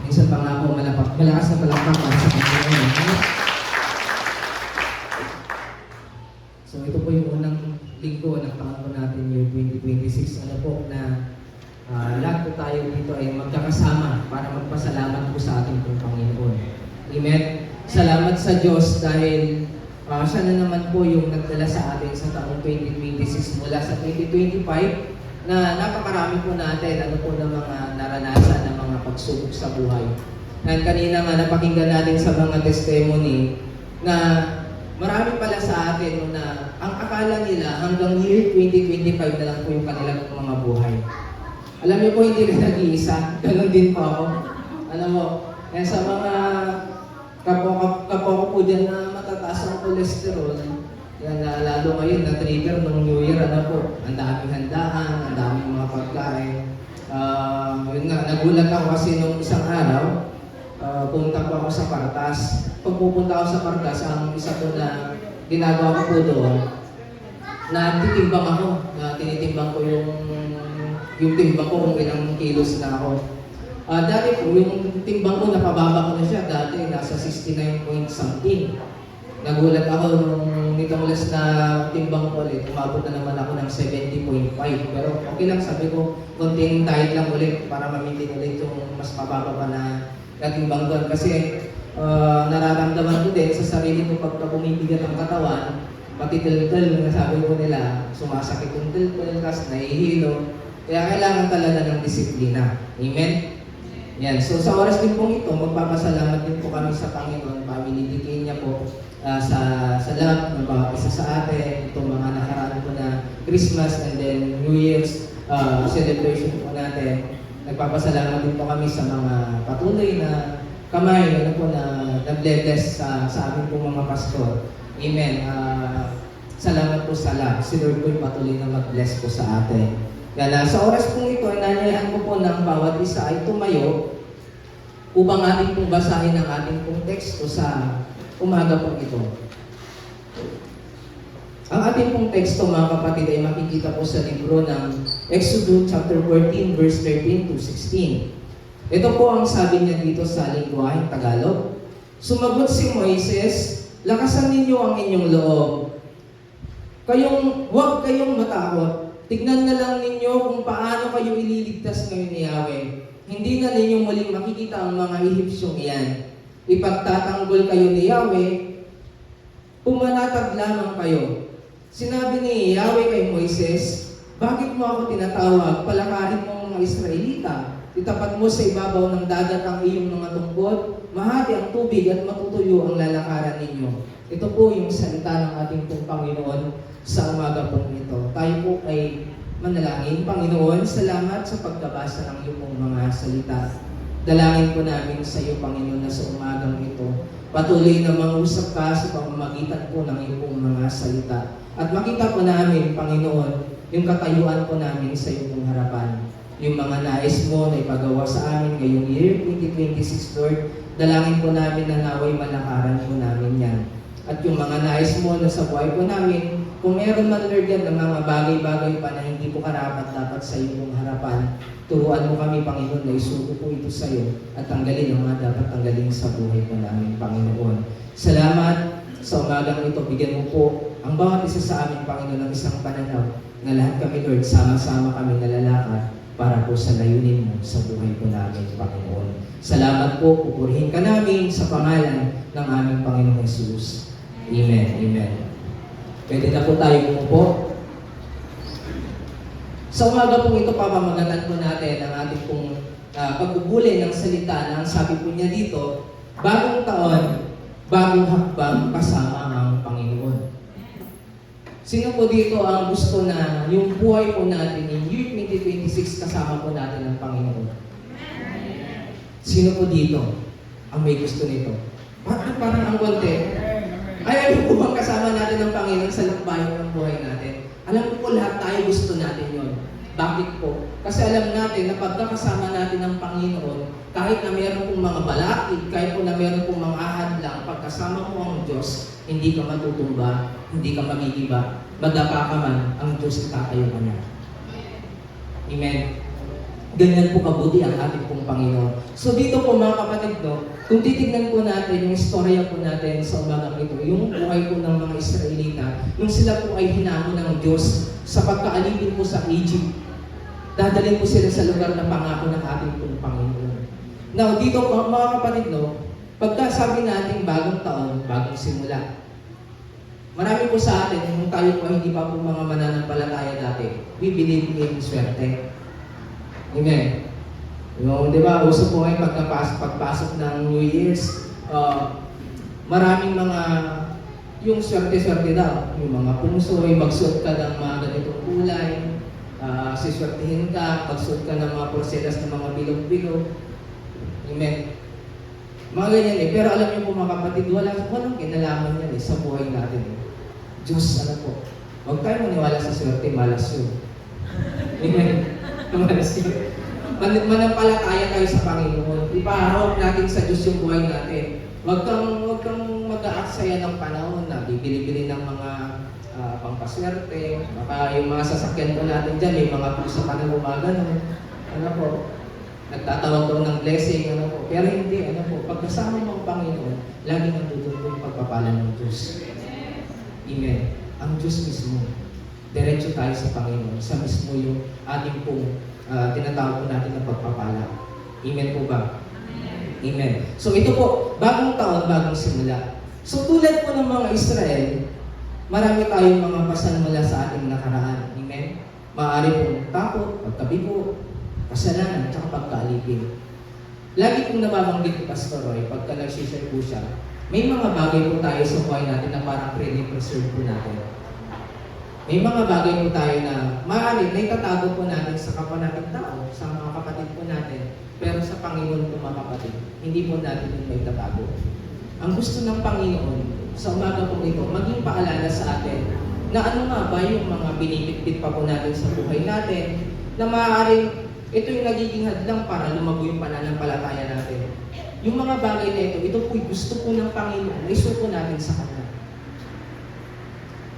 Minsan pa nga po malakas na palakpak para sa Panginoon. So ito po yung unang linggo ng taon po natin, year 2026. Ano po na lahat po tayo dito ay magkakasama para magpasalamat po sa ating pong Panginoon. Amen. Salamat sa Diyos dahil siya na naman po yung nagdala sa atin sa taong 2026 mula sa 2025 na napakarami po natin ano po ng mga naranasan ng mga pagsubok sa buhay. And kanina nga napakinggan natin sa mga testimony na marami pala sa atin na ang akala nila hanggang year 2025 na lang po yung kanilang mga buhay. Alam niyo po, hindi ka nag-iisa. Ganon din po ako. Alam mo, sa mga kapwa ko po dyan na matataas ang cholesterol, yan, lalo ngayon na-trigger nung New Year, ano po, ang daming handaan, ang daming mga pagkain. Yun nga, nagulat ako kasi nung isang araw, punta po ako sa Partas. Pag pupunta ako sa Partas, ang isa po na ginagawa ko po doon, na titimbang ako, na tinitimbang ko yung timbang ko kung ilang kilos na ako. Dati po, yung timbang ko, napababa ko na siya. Dati, nasa 69 point something. Nagulat ako nung nitong last na timbang ko ulit. Umabot na naman ako ng 70.5. Pero okay lang, sabi ko, konting diet lang ulit para ma-maintain ulit yung mas mababa pa na timbang doon. Kasi nararamdaman ko din sa sarili ko pagka bumibigat ang katawan, pati tel-tel, sabi ko nila, sumasakit yung tel-tel, kasi nahihilo. Kaya kailangan talaga ng disiplina. Amen? Yan. So sa oras din pong ito, magpapasalamat din po kami sa Panginoon. Pamilitikin niya po sa lahat ng bawat isa sa atin. Itong mga nakaraan po na Christmas and then New Year's celebration po natin. Nagpapasalamat din po kami sa mga patuloy na kamay na nag-bless sa amin po mga pastor. Amen. Salamat po sa lahat. Si Lord po yung patuloy na mag-bless po sa atin. Yan, sa oras pong ito, nanyayahan ko po ng bawat isa ay tumayo upang ating pong basahin ang ating pong teksto sa umaga pong ito. Ang ating pong teksto, mga kapatid, ay makikita po sa libro ng Exodus chapter 14, verse 13 to 16. Ito po ang sabi niya dito sa lingwaheng Tagalog. Sumagot si Moises, lakasan ninyo ang inyong loob. Huwag kayong matakot. Tignan na lang ninyo kung paano kayo ililigtas ngayon ni Yahweh. Hindi na ninyo muling makikita ang mga Ehipsyong iyan. Ipagtatanggol kayo ni Yahweh, pumanatag lamang kayo. Sinabi ni Yahweh kay Moises, bakit mo ako tinatawag? Palakarin mo ang mga Israelita. Itapat mo sa ibabaw ng dagat ang iyong mga tungkod, mahati ang tubig at matutuyo ang lalakaran ninyo. Ito po yung salita ng ating pong Panginoon sa umaga pong ito. Tayo po ay manalangin. Panginoon, salamat sa pagkabasa ng iyong pong mga salita. Dalangin po namin sa iyo, Panginoon, na sa umagang ito, patuloy na mangusap ka sa pamamagitan po ng iyong pong mga salita. At makita po namin, Panginoon, yung katayuan po namin sa iyong pong harapan. Yung mga nais mo na ipagawa sa amin ngayong year 2026, Lord, dalangin po namin na naway malakaran po namin yan. At yung mga nais mo na sa buhay po namin, kung meron man, Lord, yan ng mga bagay-bagay pa na hindi po karapat-dapat sa iyong harapan, turuan mo kami, Panginoon, na isuko po ito sa iyo at tanggalin ang mga dapat tanggalin sa buhay po namin, Panginoon. Salamat sa umagang ito. Bigyan mo po ang bawat isa sa amin, Panginoon, ng isang pananaw na lahat kami, Lord, sama-sama kami nalalakad para po sa layunin mo sa buhay po namin, Panginoon. Salamat po, pupurihin ka namin sa pangalan ng aming Panginoong Jesus. Amen. Amen. Pwede na po tayo umupo. Sa umaga pong ito, papamagatan po natin ang ating pong pagbubuli ng salita na ang sabi po niya dito, bagong taon, bagong hakbang kasama ang Panginoon. Sino po dito ang gusto na yung buhay po natin in year 2026 kasama po natin ang Panginoon? Sino po dito ang may gusto nito? Parang ang konti. Ay, ano po bang kasama natin ng Panginoon sa lakbayan ng buhay natin? Alam ko po lahat tayo gusto natin yon. Bakit po? Kasi alam natin na pagkakasama natin ng Panginoon, kahit na meron pong mga balakid, kahit po na meron pong mga ahadlang, pagkasama mo ang Diyos, hindi ka matutumba, hindi ka magigiba, madapa ka man, ang Diyos itatayo ka niya. Amen. Ganyan po kabuti ang ating pong Panginoon. So dito po mga kapatid, no, kung titignan po natin yung istorya po natin sa umagang ito, yung buhay po ng mga Israelita, nung sila po ay hinamon ng Diyos sa pagkaalipin po sa Egypt, dadalhin po sila sa lugar na pangako ng ating pong Panginoon. Now, dito po mga kapatid, no, pagka sabi natin bagong taon, bagong simula, marami po sa atin, kung tayo po hindi pa po mga mananampalataya dati, we believe in swerte. Amen. Yung, di ba, uso po ngayon pagpasok ng New Year's, maraming mga, yung swerte-swerte daw, yung mga pungsoy, magsuot ka ng mga ganitong kulay, siswertihin ka, magsuot ka ng mga porselas ng mga bilog-bilog. Amen. Mga ganyan eh. Pero alam niyo po mga kapatid, walang kinalaman yan eh, sa buhay natin. Diyos, ano po, huwag tayo maniwala sa swerte, malas yun. Amen. Manampalataya tayo sa Panginoon. Ipahawak natin sa Diyos yung buhay natin. Huwag kang mag-aaksaya ng panahon na bibili-bili ng mga pangpaswerte. Baka yung mga sasakyan po natin dyan, may mga pusa pa na gumagano. Ano po? Nagtatawag daw ng blessing. Ano po? Pero hindi. Ano po? Pagkasama mo ang Panginoon, lagi nandun po yung pagpapala ng Diyos. Amen. Ang Diyos mismo. Diretso tayo sa Panginoon. Sa mismo yung ating pong tinatawag po natin na pagpapala. Amen po ba? Amen. Amen. So ito po, bagong taon, bagong simula. So tulad po ng mga Israel, marami tayong mga pasanmula sa ating nakaraan. Amen? Maaari pong takot, pagkabigo, kasalanan, at pagkaalipin. Lagi pong nababanggit ni Pastor Roy, pagka nag-share po siya, may mga bagay po tayo sa buhay natin na parang pre-preserve po natin. May mga bagay po tayo na maaari na itatago po natin sa kapwa natin tao, sa mga kapatid po natin, pero sa Panginoon po mga kapatid, hindi po natin yung may tatago. Ang gusto ng Panginoon sa umaga po ito, maging paalala sa atin na ano nga ba yung mga binibitbit pa po natin sa buhay natin, na maaaring ito yung nagiging hadlang para lumago yung pananampalataya natin. Yung mga bagay na ito po yung gusto po ng Panginoon, na isuko natin sa Kanya.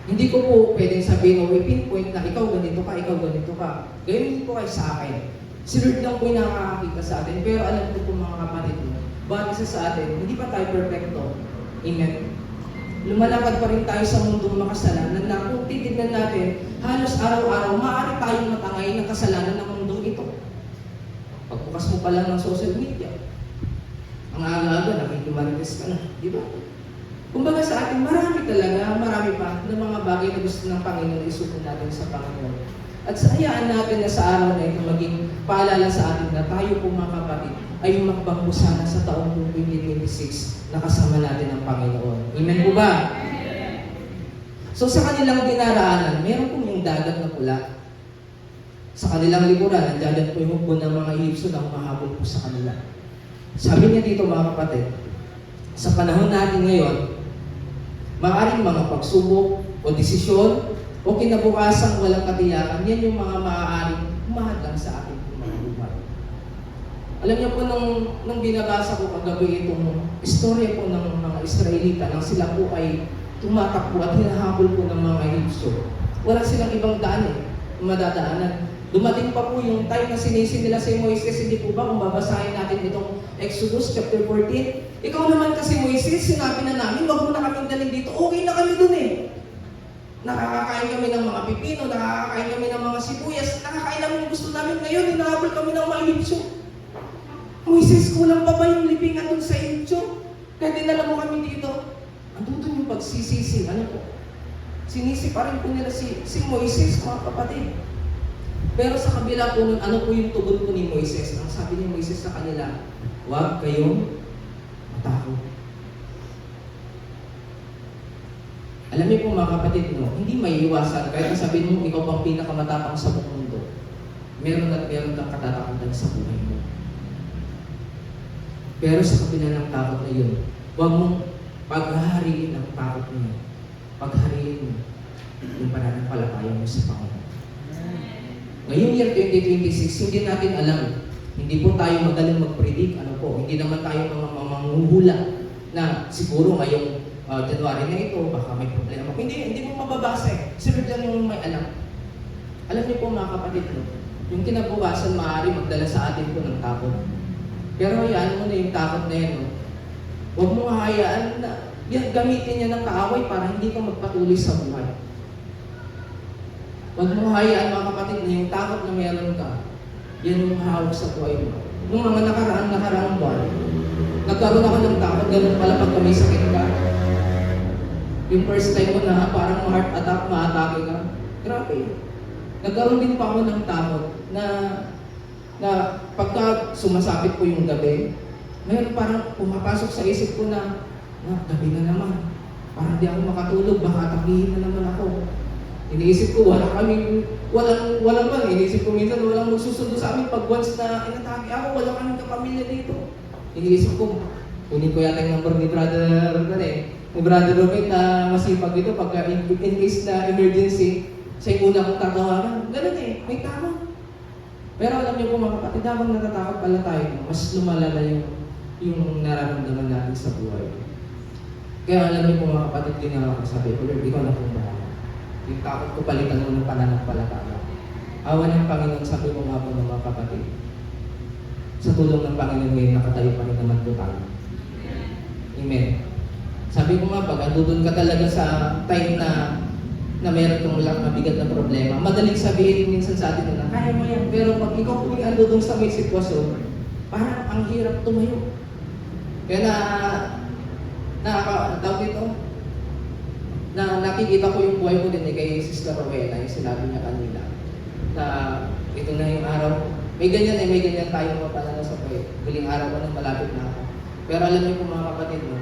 Hindi ko po pwedeng sabihin o i-pinpoint na ikaw ganito ka, ikaw ganito ka. Gawin po kayo sa akin. Si Lord lang po yung nakakakita sa atin. Pero alam ko po mga kapatid mo, bawat isa sa atin, hindi pa tayo perfecto. Amen. Lumalakad pa rin tayo sa mundong makasalanan na kung titignan natin, halos araw-araw, maaari tayong matangay ng kasalanan ng mundong ito. Pagbukas mo pa lang ng social media, ang aga-aga, nakikimarites ka na. Di ba? Kumbaga sa atin, marami pa na mga bagay na gusto ng Panginoon isuko natin sa Panginoon. At sayaan natin na sa araw na ito maging paalala sa atin na tayo po mga kapatid ay makbang po sana sa taong 2026 na kasama natin ang Panginoon. Amen po ba? So sa kanilang dinaraanan, meron po yung dagat na pula. Sa kanilang likuran, nandiyan po yung hukbo ng mga Egyptian na humahabol po sa kanila. Sabi niya dito mga kapatid, sa panahon natin ngayon, maaaring mga pagsubok o desisyon o kinabukasang walang katiyakan, yan yung mga maaaring humahadlang sa ating mga buhay. Alam niyo po, nung binabasa ko kagabi itong istorya po ng mga Israelita, nang sila po ay tumatakbo at hinahabol po ng mga Egyptyo, wala silang ibang daan madadaanan. Dumating pa po yung time na sinisi nila si Moises, hindi po ba kung babasahin natin itong Exodus chapter 14, ikaw naman kasi Moises, sinabi na namin, wag mo na kaming dalhin dito, okay na kami dun eh. Nakakakain kami ng mga pipino, nakakakain kami ng mga sibuyas, nakakain namin yung gusto namin ngayon, hinahabol kami ng mga Egyptyo. Moises, kulang pa ba yung libingan dun sa Egyptyo? Kaya dinala mo kami dito. Andun yung pagsisisi, ano po? Sinisi pa rin po nila si Moises, mga kapatid. Pero sa kabila po nun, ano po yung tugon po ni Moises? Ang sabi ni Moises sa kanila, huwag kayong matakot. Alam niyo po mga kapatid, no, hindi may iwasan. Kahit sabihin mo, ikaw pang pinakamatapang sa buong mundo, meron at meron kang katatakutan sa buhay mo. Pero sa kabila ng takot na yun, huwag mong paghahariin ang takot na yun. Paghariin mo yung pananampalataya mo sa Panginoon. Ngayong year 2026, hindi natin alam. Hindi po tayo magaling mag-predict. Ano po, hindi naman tayo manghuhula na siguro ngayong January na ito, baka may problema. Hindi mo mababasa eh. Si Lord lang yung may alam. Alam niyo po mga kapatid, no? yung kinabukasan maaari magdala sa atin po ng takot. Pero hayaan mo na yung takot na yan. No? Huwag mo hayaan na yan, gamitin niya ng kaaway para hindi ka magpatuloy sa buhay. Huwag mo hayaan mga kapatid na yung takot na meron ka, yan yung hawak sa buhay mo. Nung mga nakaraang buwan, nagkaroon ako ng takot, ganun pala pag may sakit ka. Yung first time mo na parang heart attack, ma-atake ka. Grabe. Nagkaroon din pa ako ng takot na pagka sumasapit po yung gabi, mayroon parang pumapasok sa isip ko na gabi na naman. Parang di ako makatulog, baka atakihin na naman ako. Iniisip ko, walang iniisip ko minsan, walang magsusundo sa amin pag once na inatake ako, wala kaming kapamilya dito. Iniisip ko, kunin ko yata yung number ni Brother Romit na masipag ito pagka in case na emergency, siya yung una kong tatawagan. Ganun may tama. Pero alam niyo po mga kapatid, habang natatakot pala tayo, mas lumalala yung nararamdaman natin sa buhay. Kaya alam niyo po mga kapatid, ginawa ko sabi ko, Lord, ikaw na pong bahala. Yung takot ko palitan mo ng pananampalataya. Awa ng Panginoon, sabi mo nga po ng mga kapatid, sa tulong ng Panginoon ngayon, nakatayo pa rin naman po tayo. Amen. Sabi ko nga, pag andun ka talaga sa time na meron kang mabigat na problema, madaling sabihin minsan sa atin na, kaya mo yan. Pero pag ikaw po yung andun sa may sitwasyon, parang ang hirap tumayo. Kaya tawag dito, na nakikita ko yung buhay ko din kay Sister Rowena, yung sinabi niya kanina, na ito na yung araw. May ganyan tayo mga pananaw sa buhay. Huling araw ko nang malapit na ako. Pero alam niyo po mga kapatid, no?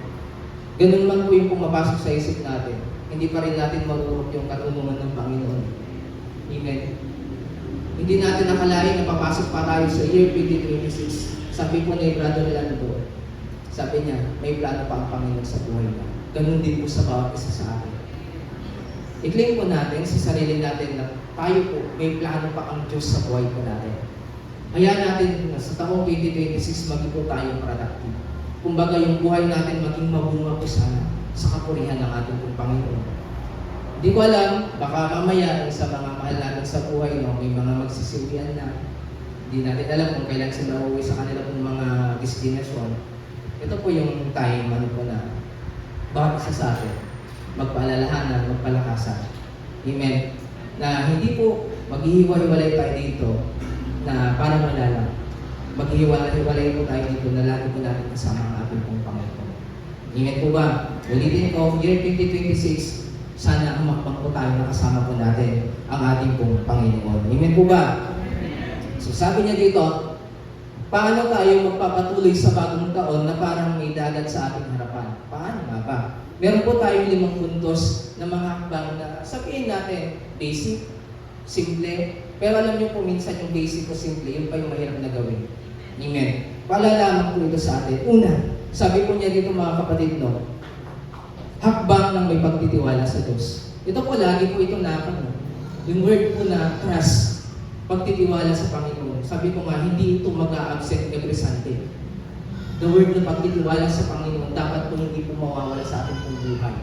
Ganun man po yung pumapasok sa isip natin. Hindi pa rin natin marurot yung katulungan ng Panginoon. Amen. Hindi natin nakalain na papasok pa tayo sa year 2026. Sabi po ni Brother Lando, sabi niya, may plano pa ang Panginoon sa buhay niya. Ganun din po sa bawat isa sa atin. I-claim po natin sa sarili natin na tayo po, may plano pa ang Diyos sa buhay po natin. Hayaan natin na sa taong 2026 maging po tayo productive. Kumbaga yung buhay natin maging mabunga po sana sa kapurihan ng ating pong Panginoon. Hindi ko alam, baka mamaya sa mga mahal natin sa buhay, no, may mga magsisilian na hindi natin alam kung kailan sila uuwi sa kanila pong mga destinasyon. Ito po yung time po na bawat isa sa atin magpaalalahanan, magpalakasan. Amen. Na hindi po maghihiwa-hiwalay tayo dito na para malala. Maghihiwa-hiwalay po tayo dito na lagi po natin kasama ang ating pong Panginoon. Amen po ba? Ulitin ko, year 2026, sana umakbang po tayo na kasama po natin ang ating pong Panginoon. Amen po ba? So sabi niya dito, paano tayo magpapatuloy sa bagong taon na parang may dagat sa ating harapan? Paano nga ba? Meron po tayong 5 puntos na mga hakbang na sabihin natin, basic, simple, pero alam niyo po minsan yung basic o simple, yun pa yung mahirap na gawin. Amen. Palalaman po ito sa atin. Una, sabi po niya dito mga kapatid, no, hakbang ng may pagtitiwala sa Diyos. Ito po, lagi po ito yung word po na trust, pagtitiwala sa Panginoon. Sabi ko nga, hindi ito mag-a-absent every Sunday. The word na pagtitiwala sa Panginoon, dapat po hindi po mawawala sa ating pong buhay.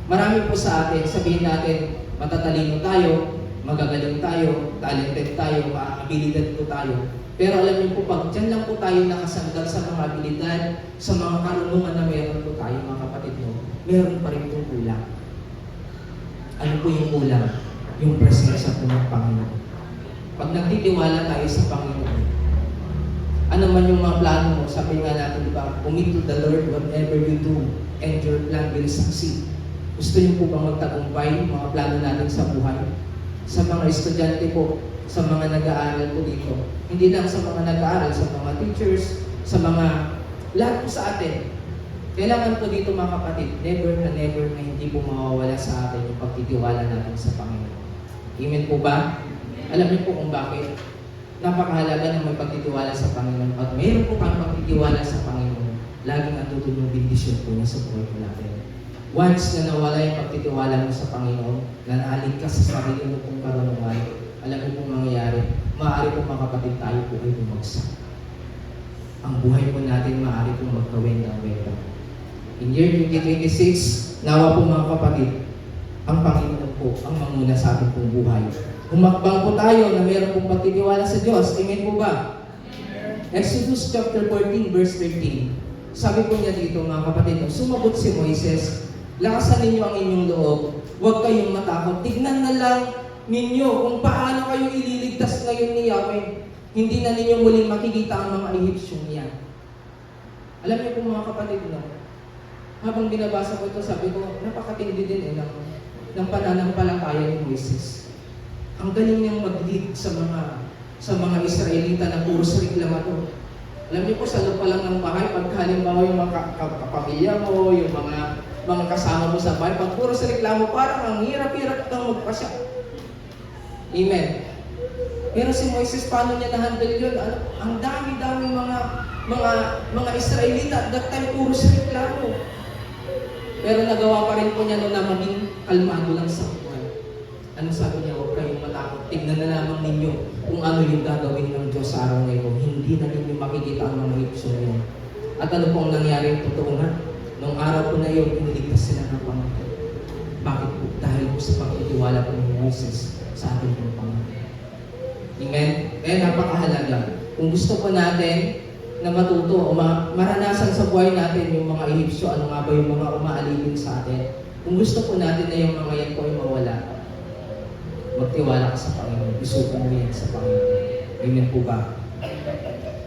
Marami po sa atin, sabihin natin, matatalino tayo, magagaling tayo, talented tayo, abilidad po tayo. Pero alam niyo po, pag dyan lang po tayo nakasandal sa mga abilidad, sa mga karunungan na meron po tayo, mga kapatid mo, meron pa rin po kulang. Ano po yung kulang? Yung presensya po ng Panginoon. Pag nagtitiwala tayo sa Panginoon, ano man yung mga plano mo, sabi nga natin, di ba, commit to the Lord whatever you do, and your plan will succeed. Gusto niyo po bang magtagumpay mga plano natin sa buhay? Sa mga estudyante po, sa mga nag-aaral po dito, hindi lang sa mga nag-aaral, sa mga teachers, sa mga lahat po sa atin. Kailangan po dito mga kapatid, never na hindi po mawawala sa atin yung pagtitiwala natin sa Panginoon. Amen po ba? Alam niyo po kung bakit? Napakahalaga ng may pagtitiwala sa Panginoon. Pag mayroon po kang pagtitiwala sa Panginoon, laging andutun yung bendisyon po niya sa buhay po natin. Once na nawala yung pagtitiwala mo sa Panginoon, na naalig ka sa sarili mo pong karunungan, alam mo pong mangyayari, maaari po mga kapatid tayo po ay bumagsak. Ang buhay po natin maaari pong magkawenda-wenda. In year 2026, nawa po mga kapatid, ang Panginoon po ang manguna sa ating pong buhay. Humakbang po tayo na mayroon pong pagtitiwala sa Diyos. Amen po ba? Exodus chapter 14 verse 13. Sabi po niya dito mga kapatid, sumagot si Moises, lakasan ninyo ang inyong loob, huwag kayong matakot. Tignan na lang ninyo kung paano kayo ililigtas ngayon ni Yahweh. Hindi na ninyo muling makikita ang mga Egyptian niya. Alam niyo po mga kapatid, no? Habang binabasa ko ito, sabi ko, napakatindi din ng pananampalataya ni Moises. Ang galing niyang mag-lead sa mga Israelita na puros reklamador. Alam niyo po, sa loob pa lang ng bahay, pag halimbawa yung mga kapamilya mo, yung mga kasama mo sa bahay, pag puros reklamo, parang ang hirap-hirap kang magpasya. Amen. Pero si Moises, paano niya na-handle yun? Ang dami-dami mga Israelita, at that time, puros reklamo. Pero nagawa pa rin po niya na maging kalmado lang sa buhay. Ano sabi niya? Huwag kayong matakot. Tignan na lamang ninyo kung ano yung gagawin ng Diyos sa araw na ito. Hindi na ninyo makikita ang mga Egyptian yun. At ano pong nangyari? Totoo nga. Noong araw po na yun, iniligtas sila ng Panginoon. Bakit po? Dahil po sa pagtitiwala po ni Moses sa ating pong Panginoon. Amen? Kaya napakahalaga. Kung gusto po natin na matuto o maranasan sa buhay natin yung mga Ehipsyo, ano nga ba yung mga umaalipin sa atin. Kung gusto po natin na yung mga yan po ay mawala, magtiwala ka sa Panginoon. Isuko mo yan sa Panginoon. Amen po ba?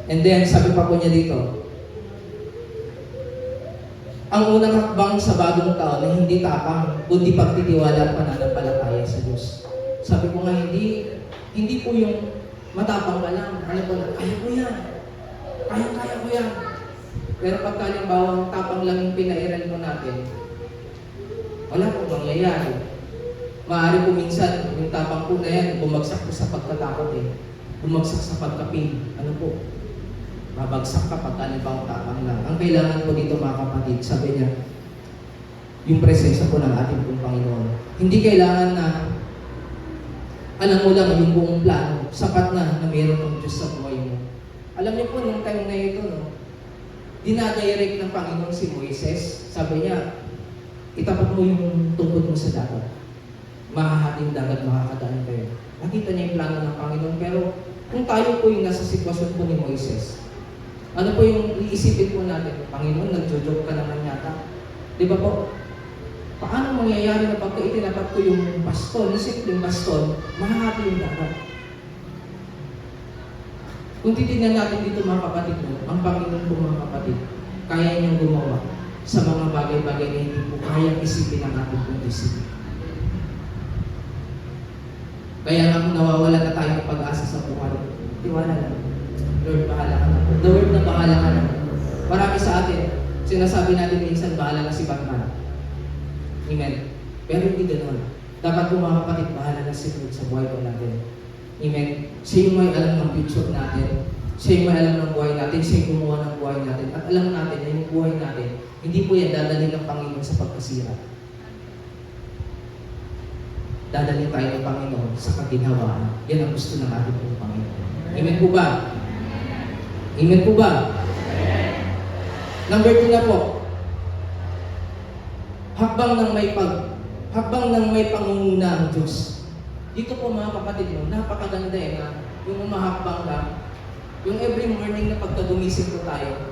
And then, sabi pa po niya dito, ang unang hakbang sa bagong taon na hindi tapang, kundi pagtitiwala at pananampalataya sa Diyos. Sabi ko nga, hindi po yung matapang ka lang. Ano po na, kaya ko yan. Kaya ko yan. Pero pagka halimbawa tapang lang yung pinairal mo natin, wala po mangyayari. Maaari po minsan, yung tapang po na yan, bumagsak po sa pagkatakot eh. Bumagsak sa pagkapil. Ano po? Babagsak ka pagka halimbawa tapang lang. Ang kailangan po dito mga kapatid, sabi niya, yung presensya po ng ating pong Panginoon. Hindi kailangan na alam mo lang yung buong plano, sapat na mayroon ng Diyos sa buhay mo. Alam niyo po, nung time na ito, no, dinadirect ng Panginoon si Moises. Sabi niya, itapat mo yung tungkod mo sa dagat. Mahahating dagat, makakadaan kayo. Nakita niya yung plano ng Panginoon. Pero kung tayo po yung nasa sitwasyon po ni Moises, ano po yung iisipin po natin? Panginoon, nagjo-joke ka naman yata. Di ba po? Paano mangyayari na pagka itinapat ko yung baston, yung simpleng baston, mahahati yung dagat? Kung titignan natin dito mga kapatid mo, ang Panginoon po mga kapatid, kaya niyang gumawa sa mga bagay-bagay na hindi po kayang isipin ng ating pong isipin. Kaya nga kung nawawala na tayo ng pag-asa sa buhay, tiwala lang. Lord, bahala ka na. The word na bahala ka na. Marami sa atin, sinasabi natin minsan, bahala na si Batman. Amen. Pero hindi ganoon. Dapat po mga kapatid, bahala na si Lord sa buhay po natin. Amen. Siya yung may alam ng future natin. Siya yung may alam ng buhay natin. Siya yung gumawa ng buhay natin. At alam natin na yung buhay natin, hindi po yan dadalhin ng Panginoon sa pagkasira. Dadalhin tayo ng Panginoon sa kaginhawaan. Yan ang gusto ng ating pong Panginoon. Amen po ba? Amen po ba? Number 2 na po. Hakbang ng may pangunguna ang Diyos. Dito po mga kapatid mo, napakaganda na yung umahakbang ka, yung every morning na pagkagumising po tayo,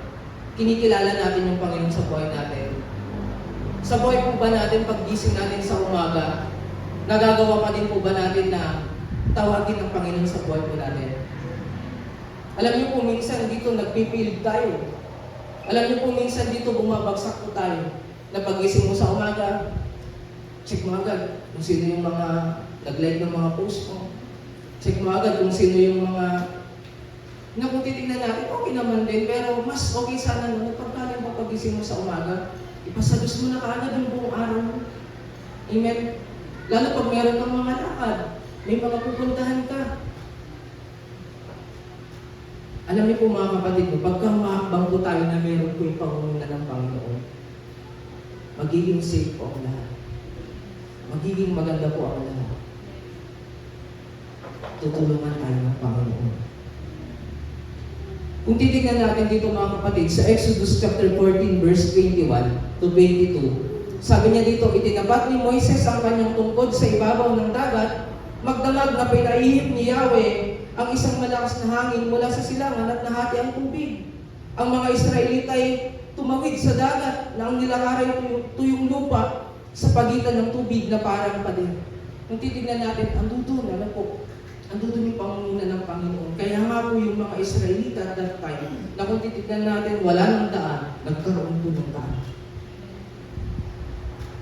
kinikilala natin yung Panginoon sa buhay natin. Sa buhay po ba natin, paggising natin sa umaga, nagagawa pa din po ba natin na tawagin ng Panginoon sa buhay po natin? Alam niyo po, minsan dito nagpipilig tayo. Alam niyo po, minsan dito bumabagsak po tayo. Na pagising mo sa umaga, check mo agad kung sino yung mga nag-like ng mga post mo. Check mo agad kung sino yung mga na kung titignan natin, okay naman din, pero mas okay sana naman pagkaling mo pagising mo sa umaga, ipasalos mo na kaagad yung buong araw mo. Amen? Lalo pag meron kang mga lakad, may mga pupuntahan ka. Alam niyo po mga kapatid mo, pagka makakbang po tayo na meron po yung pangunguna ng Panginoon, magiging safe po ang lahat. Magiging maganda po ang lahat. Tutulungan tayo ng Panginoon. Kung titignan natin dito mga kapatid, sa Exodus chapter 14 verse 21 to 22, sabi niya dito, itinapat ni Moises ang kanyang tungkod sa ibabaw ng dagat Magdamag na pinaihip ni Yahweh ang isang malakas na hangin mula sa silangan at nahati ang tubig. Ang mga Israelita ay tumawid sa dagat na ang nilakaran tuyong lupa sa pagitan ng tubig na parang pader. Kung titignan natin, andudun yung pangunguna ng Panginoon. Kaya nga po yung mga Israelita at that time, na kung titignan natin, wala ng daan, nagkaroon po ng daan.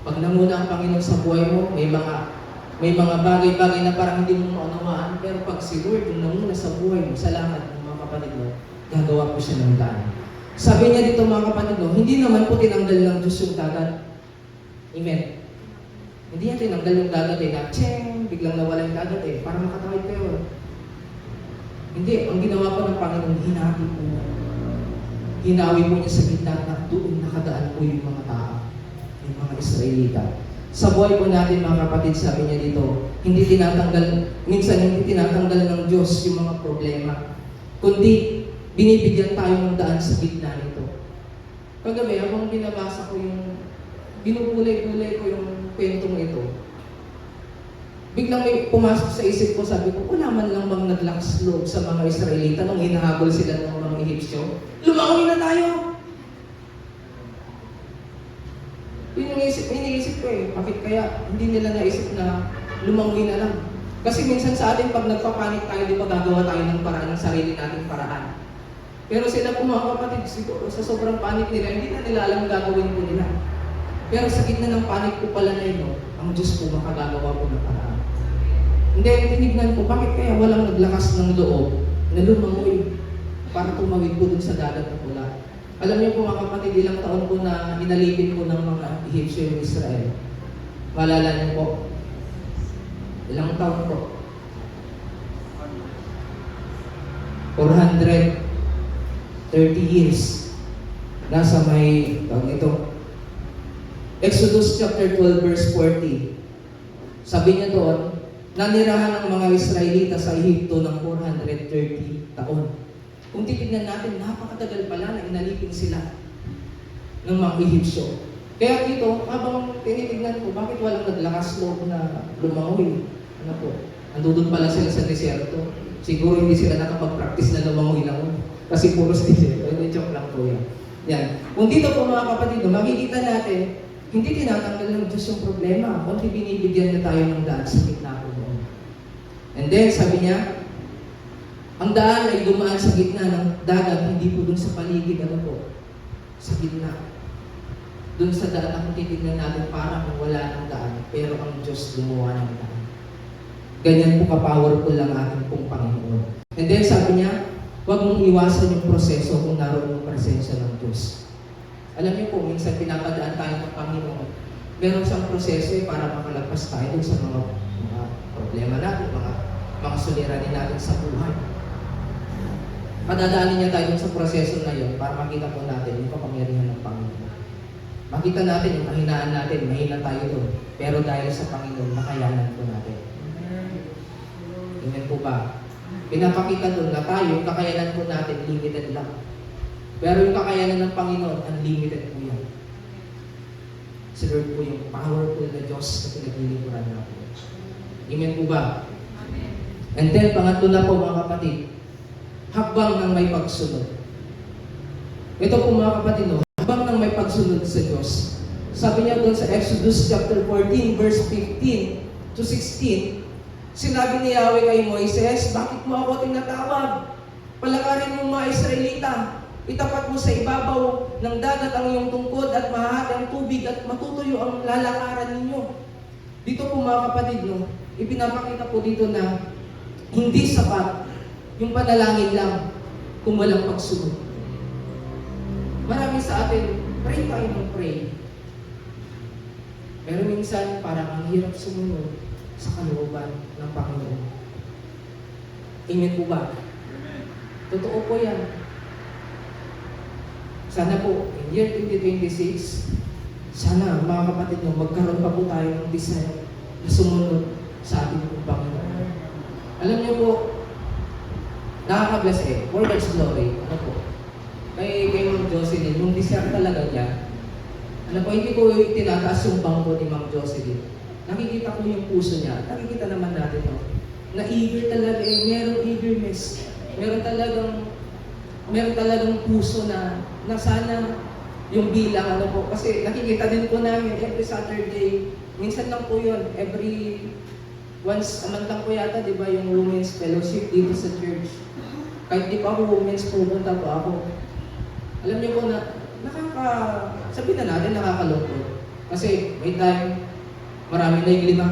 Pag namuna ang Panginoon sa buhay mo, may mga bagay-bagay na parang hindi mo maunawaan, pero pag si Lord yung namuna sa buhay mo, sa lahat ng mga kapatid mo, gagawa po siya ng daan. Sabi niya dito mga kapatid mo, hindi naman po tinanggal ng Diyos yung dagat. Amen. Hindi niya tinanggal yung dagat na biglang nawala yung dagat para makatawid kayo. Hindi, ang ginawa po ng Panginoon, hinawi po niya. Hinawi po niya sa gitna na doon nakadaan po yung mga tao, yung mga Israelita. Sa buhay po natin mga kapatid, sabi niya dito, minsan hindi tinatanggal ng Diyos yung mga problema, kundi binibigyan tayo ng daan sa gitna nito. Kagabi, habang binabasa ko binubulay-bulay ko yung kwentong ito, biglang may pumasok sa isip ko, sabi ko, wala man lang bang naglakas loob sa mga Israelita nung hinahabol sila ng mga Ehipsyo? Lumawi na tayo! Yun yung iniisip ko bakit kaya hindi nila naisip na lumangoy na lang? Kasi minsan sa atin, pag nagpapanik tayo, di ba gagawa tayo ng paraan ng sarili nating paraan. Pero sila po mga kapatid, siguro sa sobrang panik nila, hindi na nila alam gagawin po nila. Pero sa gitna ng panik po pala na yun, ang Diyos po makagagawa po ng paraan. Hindi, tinignan ko, bakit kaya walang naglakas ng loob na lumangoy para tumawid po dun sa dagat na pula? Alam niyo po mga kapatid, ilang taon po na inalipin po ng mga Ehipsyo yung Israel. Maalala niyo po? Ilang taon po? 430 years. Nasa may, ito, Exodus chapter 12 verse 40. Sabi niya doon, nanirahan ng mga Israelita sa Ehipto ng 430 taon. Kung titignan natin, napakatagal pala na inalipin sila ng mga Ehipsyo. Kaya dito, habang tinitignan ko, bakit walang naglakas loob na lumangoy? Ano po? Andudun pala sila sa desierto. Siguro hindi sila nakapag-practice na lumangoy lang. Kasi puros desierto. Joke lang po yan. Yan. Kung dito po mga kapatid, makikita natin, hindi tinatanggal ng Diyos yung problema, kundi binibigyan na tayo ng daan sa gitna po doon. And then, sabi niya, ang daan ay dumaan sa gitna ng dagat, hindi po doon sa paligid, ano po? Sa gitna. Doon sa daan na kung titignan natin, parang wala ng daan, pero ang Diyos gumawa ng daan. Ganyan po ka-powerful lang ating pong Panginoon. And then, sabi niya, huwag mong iwasan yung proseso kung naroon yung presensya ng Diyos. Alam niyo po, minsan pinapadaan tayo ng Panginoon. Meron siyang proseso para makalagpas tayo sa mga problema natin, mga suliranin natin sa buhay. Padadaanin niya tayo sa proseso na yun para makita po natin yung kapangyarihan ng Panginoon. Makita natin yung kahinaan natin, mahina tayo doon. Pero dahil sa Panginoon, nakayanan po natin. Ganyan po ba? Pinapakita doon na tayo, yung kakayanan po natin, limited lang. Pero yung kakayanan ng Panginoon, unlimited po yan. Si Lord po yung powerful na Diyos na pinaglilingkuran natin. Amen po ba? Amen. And then, pangatlo na po mga kapatid, habang ng may pagsunod. Ito po mga kapatid, habang ng may pagsunod sa Diyos. Sabi niya doon sa Exodus chapter 14, verse 15 to 16, sinabi ni Yahweh kay Moises, bakit mo ako tinatawag? Palakarin mo mga Israelita. Itapat mo sa ibabaw ng dagat ang iyong tungkod at mahahati ang tubig at matutuyo ang lalakaran ninyo. Dito po mga kapatid, ipinapakita po dito na hindi sapat yung panalangin lang kung walang pagsunod. Marami sa atin, pray tayo ng pray. Pero minsan, parang ang hirap sumunod sa kalooban ng Panginoon. Amen po ba? Totoo po yan. Sana po, in year 2026, sana mga kapatid magkaroon pa po tayo ng desire na sumunod sa ating pong Panginoon. Alam niyo po, nakaka-bless for God's glory, ano po, kay Ma'am Jocelyn, nung desire talaga niya, ano po, hindi ko itinataas yung bangko ni Ma'am Jocelyn. nakikita ko yung puso niya. Nakikita naman natin no? Na eager talaga merong eagerness. Meron talagang puso na sana yung bilang kasi nakikita din po namin every Saturday, minsan lang po yun, every once a month lang po yata, di ba, yung women's fellowship dito sa church. Kahit di pa ako women's, pumunta po ako. Alam niyo po na, sabihin na natin, nakakaloko. Kasi may time, marami na yung lima.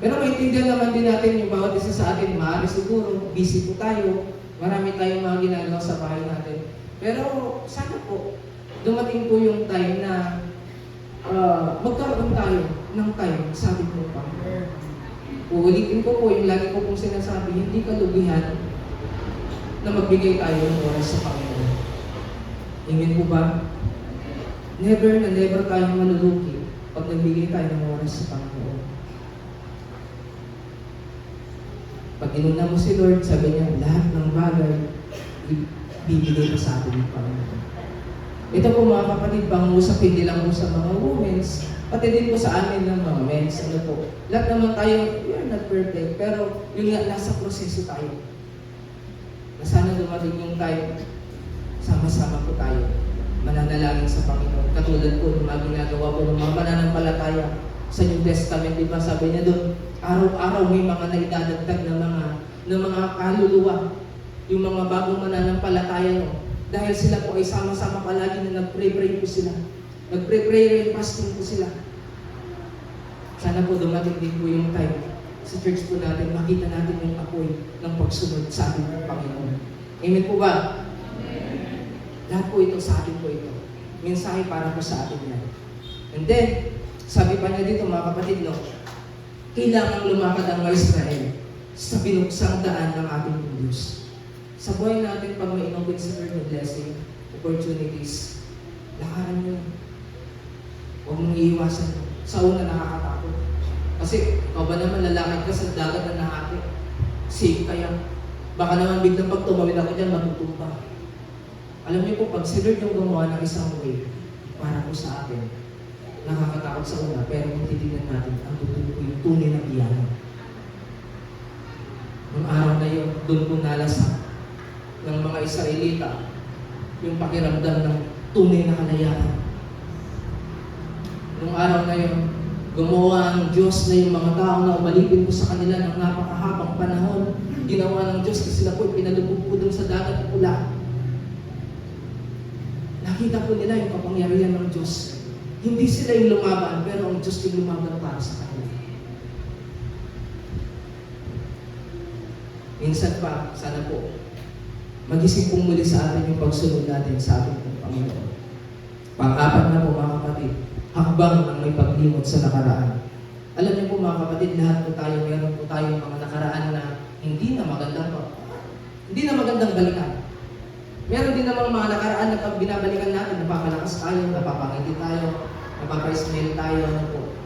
Pero maintindihan naman din natin yung bawat isa sa atin, maaari siguro, busy po tayo, marami tayong mga ginagawa sa bahay natin. Pero sana po, dumating po yung time na magkaroon tayo ng time sa ating pong Panginoon. Uulitin ko po yung lagi ko pong sinasabi, hindi kalugihan na magbigay tayo ng oras sa Panginoon. Amen po ba? Never na never tayong malulugi pag nagbigay tayo ng oras sa Panginoon. Pag inuna mo si Lord, sabi niya, lahat ng bagay, bibigay ka sa atin ng Panginoon. Ito po mga kapatid, pangusap hindi lang po sa mga women's, pati din po sa amin ng mga men's. Lahat naman tayo, we are not perfect, pero yung nasa proseso tayo. Na sana dumating yung time, sama-sama po tayo, mananalangin sa Panginoon. Katulad po ng mga ginagawa po ng mga pananampalataya sa New Testament, di ba? Sabi niya doon, araw-araw may mga naidadagdag na mga kaluluwa, yung mga bagong mananampalataya, no? Dahil sila po ay sama-sama palagi na nag-pray-pray po sila. Nag-pray-pray and fasting po sila. Sana po dumating din po yung time sa church po natin, makita natin yung apoy ng pagsunod sa ating Panginoon. Amen po ba? Amen. Lahat po ito sa atin po ito. Mensahe para po sa atin yan. And then, sabi pa niya dito mga kapatid, no? Kailangan lumakad ang mga Israel sa binuksang daan ng ating Diyos. Sa buhay natin, pag may inobit sa Lord na blessing, opportunities, lakaran nyo. Huwag mong iiwasan. Sa una, nakakatakot. Kasi, ikaw ba naman lalakad ka sa dagat na nakakit? Safe kaya. Baka naman biglang pag tumawid ako dyan, matutumba. Alam niyo po, pag si Lord yung gumawa ng isang way, para po sa atin, nakakatakot sa una, pero kung titignan natin, ang yung tunay ng biyaya. Noong araw na yun, doon po nalasak ng mga Israelita yung pakiramdam ng tunay na kalayaan. Noong araw na yun, gumawa ng Diyos na yung mga tao na umalipin po sa kanila ng napakahabang panahon. Ginawa ng Diyos kasi sila po pinalubog po doon sa dagat pula. Nakita po nila yung kapangyarihan ng Diyos. Hindi sila yung lumaban, pero ang Diyos yung lumaban para sa kanila. Minsan pa, sana po, magising pong muli sa atin yung pagsunod natin sa ating Panginoon. Pang-apat na po mga kapatid, hakbang ang may paglimot sa nakaraan. Alam niyo po mga kapatid, lahat po tayo, meron po tayo mga nakaraan na hindi na magandang balikan. Meron din namang mga nakaraan na pag binabalikan natin, napapalakas tayo, napapangiti tayo, napapa-smile tayo.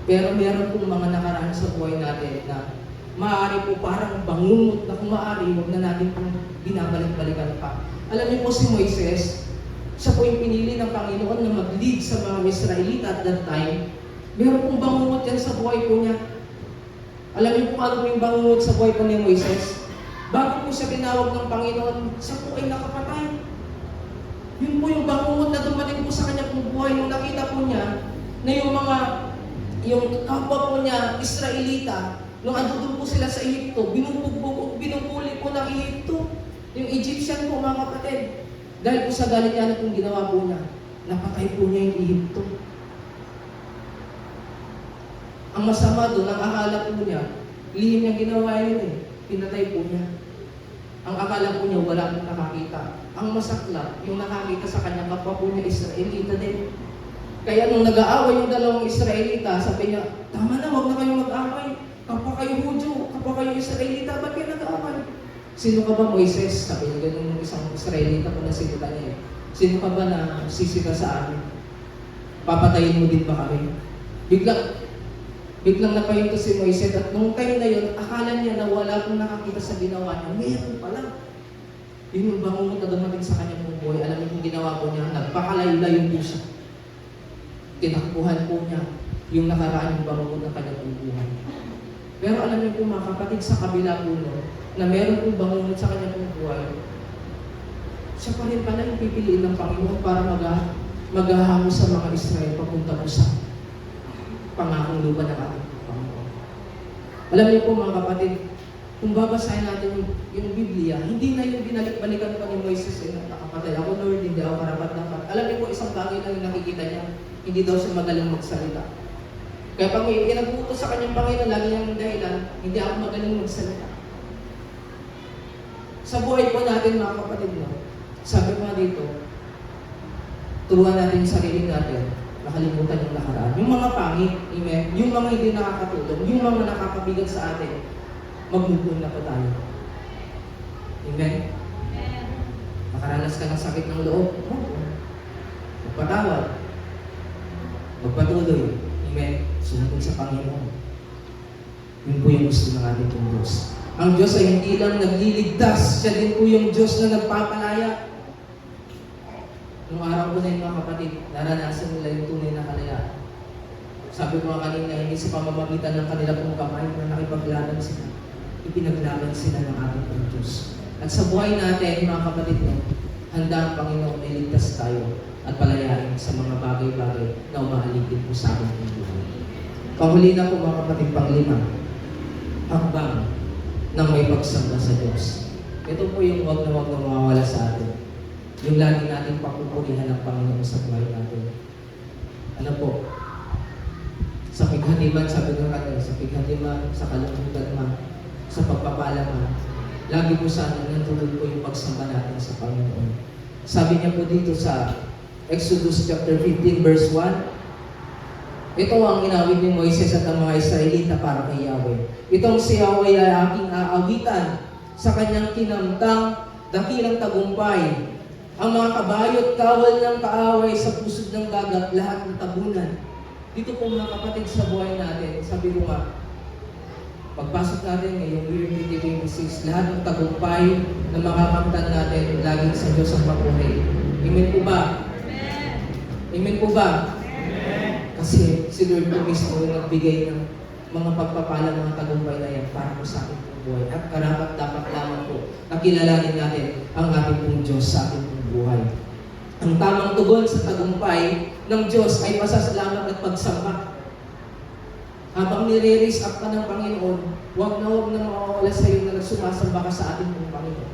Pero meron pong mga nakaraan sa buhay natin na maaari po parang bangungot na kung maaari, huwag na natin pong binabalik-balikan pa. Alam niyo po si Moises, siya po yung pinili ng Panginoon na mag-lead sa mga Israelita at that time. Meron pong bangungot yan sa buhay po niya. Alam niyo po ano po yung bangungot sa buhay po ni Moises? Bago po siya tinawag ng Panginoon, siya po ay nakapatay. Yun po yung bangungot na dumating po sa kanya pong buhay nung nakita po niya na yung kapwa po niya, Israelita, nung andun po sila sa Egypto, binubuli po ng Egypto. Yung Egyptian po mga kapatid. Dahil po sa galit niya na kung ginawa po niya, napatay po niya yung Egypto. Ang masama doon, ang akala po niya, lihim niyang ginawa yun pinatay po niya. Ang akala po niya, wala pong nakakita. Ang masakla, yung nakakita sa kanya, kapwa po niya Israelita din. Kaya nung nag-aaway yung dalawang Israelita, sabi niya, tama na, huwag na kayong mag-aaway. Kapwa kayo Hudyo, kapwa kayo Israelita, ba't kayo nag-aaway? Sino ka ba, Moises? Sabi niya ganun yung isang Israelita kung nasinita niya. Sino ka ba na sisita sa amin? Papatayin mo din ba kami? Biglang napahinto si Moises at nung time na yun, akala niya na wala kong nakakita sa ginawa niya. Meron pala. Yun yung bangungot na dumating sa kanyang buhay. Alam niyo kung ginawa po niya, nagpakalayo-layo po siya. Tinakbuhan po niya yung nakaraan yung bangungot ng kanyang buhay. Pero alam niyo po mga kapatid, sa kabila po no, na meron pong bangungot sa kanyang buhay, siya pa rin pala yung pipiliin ng Panginoon para maghahango sa mga Israel papunta po sa pangakong lupa ng ating Panginoon. Alam niyo po mga kapatid, kung babasahin natin yung Biblia, hindi na yung binalik-balikan pa ni Moises nakapatay ako, Lord, hindi ako karapat-dapat. Alam niyo po, isang bagay lang yung nakikita niya, hindi daw siya magaling magsalita. Kaya pag may pinag-utos sa kanyang Panginoon, lagi niyang dahilan, hindi ako magaling magsalita. Sa buhay po natin mga kapatid, no? Sabi ko nga dito, turuan natin yung sarili natin, nakalimutan yung nakaraan. Yung mga pangit, amen, yung mga hindi nakakatulong, yung mga nakakabigat sa atin, mag-move na po tayo. Amen? Makaranas ka ng sakit ng loob, magpatawad, magpatuloy, amen, sumunod sa Panginoon. Yun po yung gusto ng ating pong Diyos. Ang Diyos ay hindi lang nagliligtas, siya din po yung Diyos na nagpapalaya. Nung araw ko na yung mga kapatid, naranasan nila yung tunay na kalayaan. Sabi ko nga kanina, hindi sa pamamagitan ng kanila pong kamay na nakipaglaban sila. Ipinaglaban sila ng ating pong Diyos. At sa buhay natin, mga kapatid mo, handa ang Panginoon na iligtas tayo at palayain sa mga bagay-bagay na umaaligid po sa ating buhay. Panghuli na po mga kapatid, panglima, hakbang ng may pagsamba sa Diyos. Ito po yung wag na mawawala sa atin. Yung lagi nating papupurihan ng Panginoon sa buhay natin. Ano po? Sa pighatiman, sabi ng kanila, sa pighatiman, sa kalambutan man, sa pagpapala man, lagi po sana natuloy po yung pagsamba natin sa Panginoon. Sabi niya po dito sa Exodus chapter 15 verse 1, ito ang inawit ni Moises at ang mga Israelita para kay Yahweh. Itong si Yahweh ay aking aawitan sa kanyang kinamtang dakilang tagumpay. Ang mga kabayo at kawal ng kaaway sa pusod ng dagat, lahat ng tabunan. Dito po mga kapatid sa buhay natin, sabi ko nga, pagpasok natin ngayong year 2026, lahat ng tagumpay na makakamtan natin, laging sa Diyos ang papuhay. Amen po ba? Amen. Amen po ba? Amen. Kasi si Lord po mismo yung nagbigay ng mga pagpapala, mga tagumpay na yan para po sa ating buhay. At karapat dapat lamang po na kilalanin natin ang ating pong Diyos sa ating pong buhay. Ang tamang tugon sa tagumpay ng Diyos ay pasasalamat at pagsamba. Habang nire-raise up ka ng Panginoon, huwag na mawawala sa iyo na sumasamba ka sa ating pong Panginoon.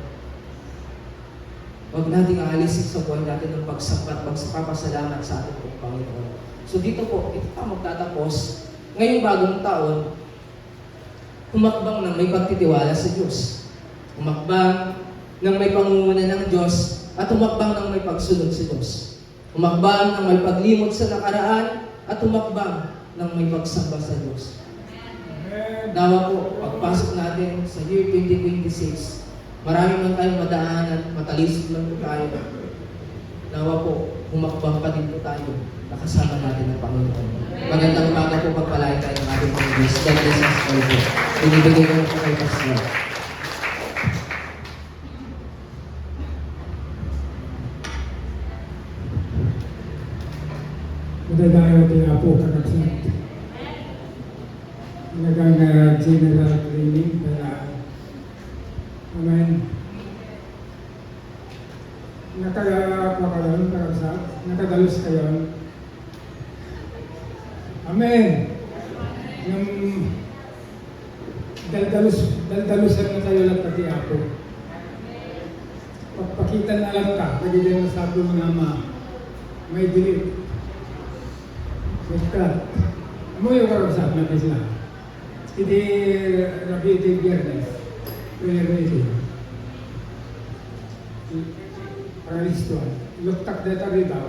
Huwag nating aalisin sa buhay natin ng pagsamba at pagpapasalamat sa ating pong Panginoon. So dito po, ito pa magtatapos. Ngayong bagong taon, humakbang ng may pagtitiwala sa Diyos. Humakbang ng may pangunguna ng Diyos at humakbang ng may pagsunod sa Diyos. Humakbang ng may paglimot sa nakaraan at humakbang ng may pagsamba sa Diyos. Nawa po, pagpasok natin sa year 2026, marami man tayong madaanan, matalisod lang po tayo. Nawa po, humakbang pa din po tayo, nakasama natin ang Panginoon. Magandang umaga po, pagpalain tayo ng ating mga Diyos. God bless us all po. Binibigay ko po kay Pastor. Madadayo din po kakasat. Talagang general training para Amen. Nakapakaroon kakasat. Nakadalos kayo. Amen. Yung daldalusan na tayo lang pati ako. Pagpakita na lang ka, pwede din masabi mo nga may dilit. Basta, mo yung karapsat na kisla. Hindi rabi ito yung biyernes. Pwede. Paralisto. Luktak data rito.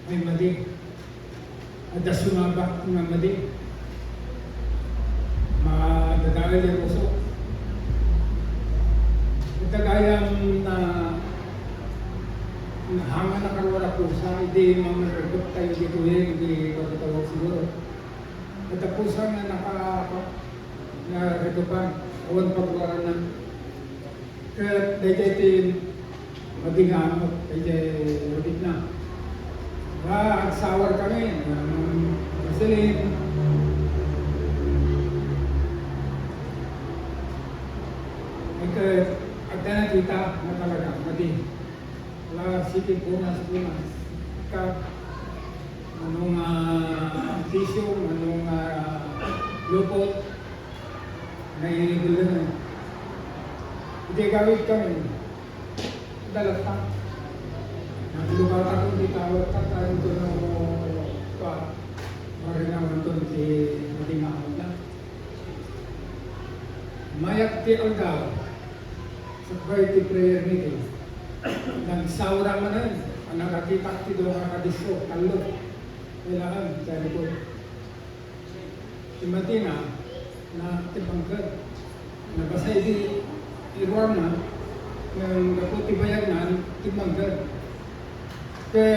May mali. Ada sumabak na mali. Madadali yung usok. Kagayang na hanga na karwala po sa hindi mamaragot tayo dito hindi katutawag siguro. At po sa nga na-regopan, awan pagwaranan. Kaya dahil madingamot, dahil rabit na. Agsawar kami, Celine. Ada na kita na talaga, mati. Wala sipin punas. Ka, anong tissue, anong lupot, naiigil na. Hindi gawin kami. Dalata. Naglugar ako di tawag tayo doon pa. Marinawan doon si Mading Ahod na. Mayak ti Algao sa birthday prayer meeting. Nagsawra man na yun. Ang nakakita ti doon nakadisko, talo. Kailangan sa likod. Si Matina na tibangkad. Nabasay di iruan na ng kaputi bayag na tibangkad. Kaya